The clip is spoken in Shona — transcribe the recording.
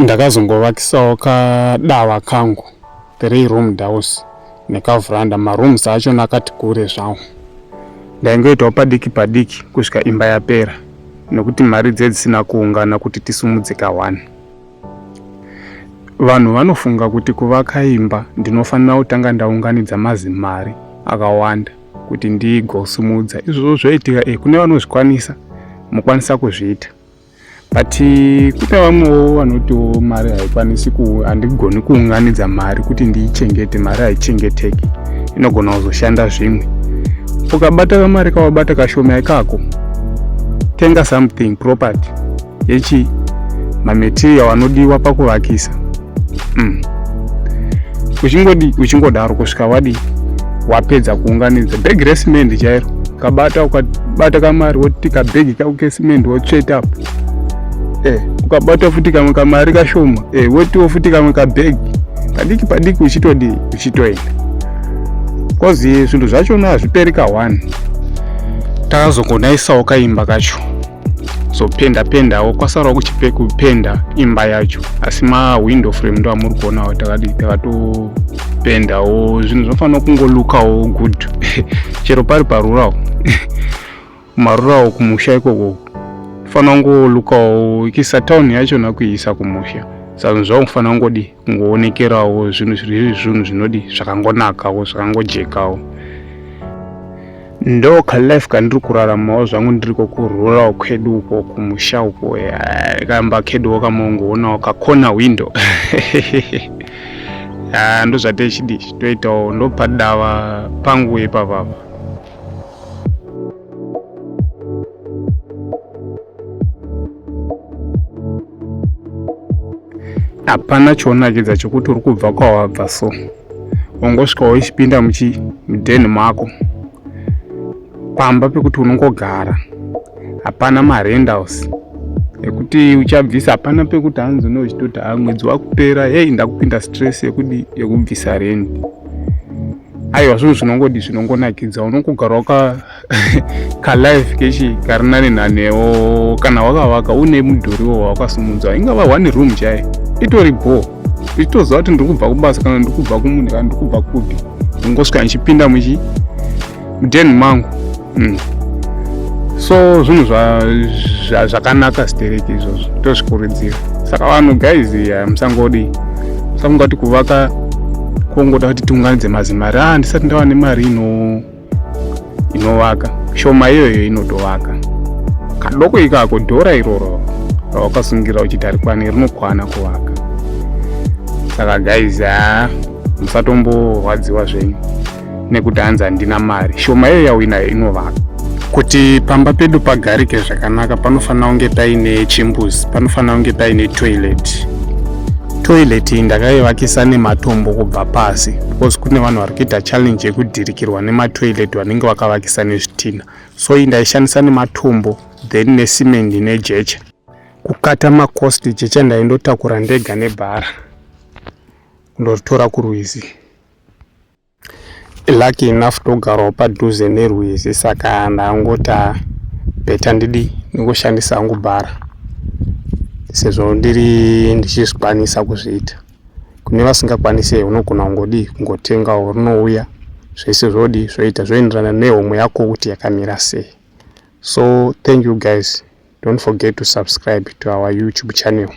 Ndakazongovakisawo kadava kangu 3-roomed house nekavhuranda. Marooms achona akati kure zvawo. Ndaingoitawo padiki padiki kusvika imba yapera nekuti mari dzisina kuungana kuti tisumudze ka1. Vanhu vanofunga kuti kuvaka imba ndinofanira kutanga ndaunganidza mazimari akawanda kuti ndigosumudza. Izvozvo zvoitika kune vanozvikwanisa, mukwanisa kuzviita. But kune vamwewo vanotiwo mari haikwanisi, handigoni kuunganidza mari kuti ndiichengete, mari haichengeteki, inogona kuzoshanda zvimwe. Ukabata kamari kawabata kashoma ikako, tenga something property yechi material anodiwa pakuvakisa. Uchingodaro kusvika wapedza kuunganidza bhegi resimende chairo, ukabata kamari woti kabhegi kako kesimende wotsveta apo. Ukabata futi kamwe kamari kashoma, wotiwo futi kamwe kabhegi padiki padiki uchitoenda. Kozi zvinhu zvachona hazviperi ka1. Takazongonaisawo kaimba kacho, pendawo kwasarawo kupenda imba yacho, asi window frame ndo amuri kuonawo takatopendawo. Zvinhu zvinofanira kungolukawo good chero pari parurawo marurawo kumusha ikoko fanira kungolukawo ikisa town yachona kuiisa kumusha. Saka zvakufanira kungoonekerawo zvinhu zvinodi zvakangonakawo zvakangojekawo. Ndo kalife kandiri kuraramawo zvangu ndiriko kururawo kwedu uko kumusha uko, kamba keduwo kamongowonawo kakona window ndo zvatechitoitawo, ndo padava pangu ipapapa. Hapana chionakidza chokuti uri kubva kwawabva, so ungosvikawo uchipinda mudheni mako, pamba pekuti unongogara, hapana marenthouse ekuti uchabvisa, hapana pekuti hanzi uchitoti mwedzi wakupera ndakupinda stress yekubvisa rent. Aiwa, zvinhu zvinongonakidza, unongogarawo kalife kechi kari nanewo. Kana wakavaka une mudhuriwo wawakasumudza, ingava 1 room chaiyo, itori bhoo, ichitoziva kuti ndiri kubva kubasa kana ndiri kubva kumunhu kana ndiri kubva kupi, ungosvika ndichipinda mudheni mangu. So zvinhu zvakanaka stereki izvozvo, tozvikurudzira. Saka vanhu guys, musangoti kuvaka kongoda kuti tiunganidze mazimari. Ndisati ndava nemari inovaka, shoma iyoyo inotovaka. Kadoko ikako dhora iroro rawakasungira uchiti arikwani rinokwana kuvaka. Saka guys, musatomborwadziwa zvenyu nekuti hanzi handina mari. Shoma iyo yawinayo inovaka. Kuti pamba pedu pagarike zvakanaka, panofanira kunge paine chimbuzi, panofanira kunge paine toilet ndakaivakisa nematombo kubva pasi, because kune vanhu vari kuita challenge yekudhirikirwa nematoilet vanenge vakavakisa nezvitina. So ndaishandisa nematombo then nesimendi nejecha. Kukata makosti, jecha ndaindotakura ndega nebhara kundoritora kurwizi. Lucky enough togarawo padhuze nerwizi, saka ndangota beta ndingoshandisa hangu bhara sezvo ndichizvikwanisa kuzviita. Kune vasingakwanisi unogona kungotengawo rinouya zvese zvoita zvoenderana nehomwe yako kuti yakamira sei. So thank you guys, don't forget to subscribe to our YouTube channel.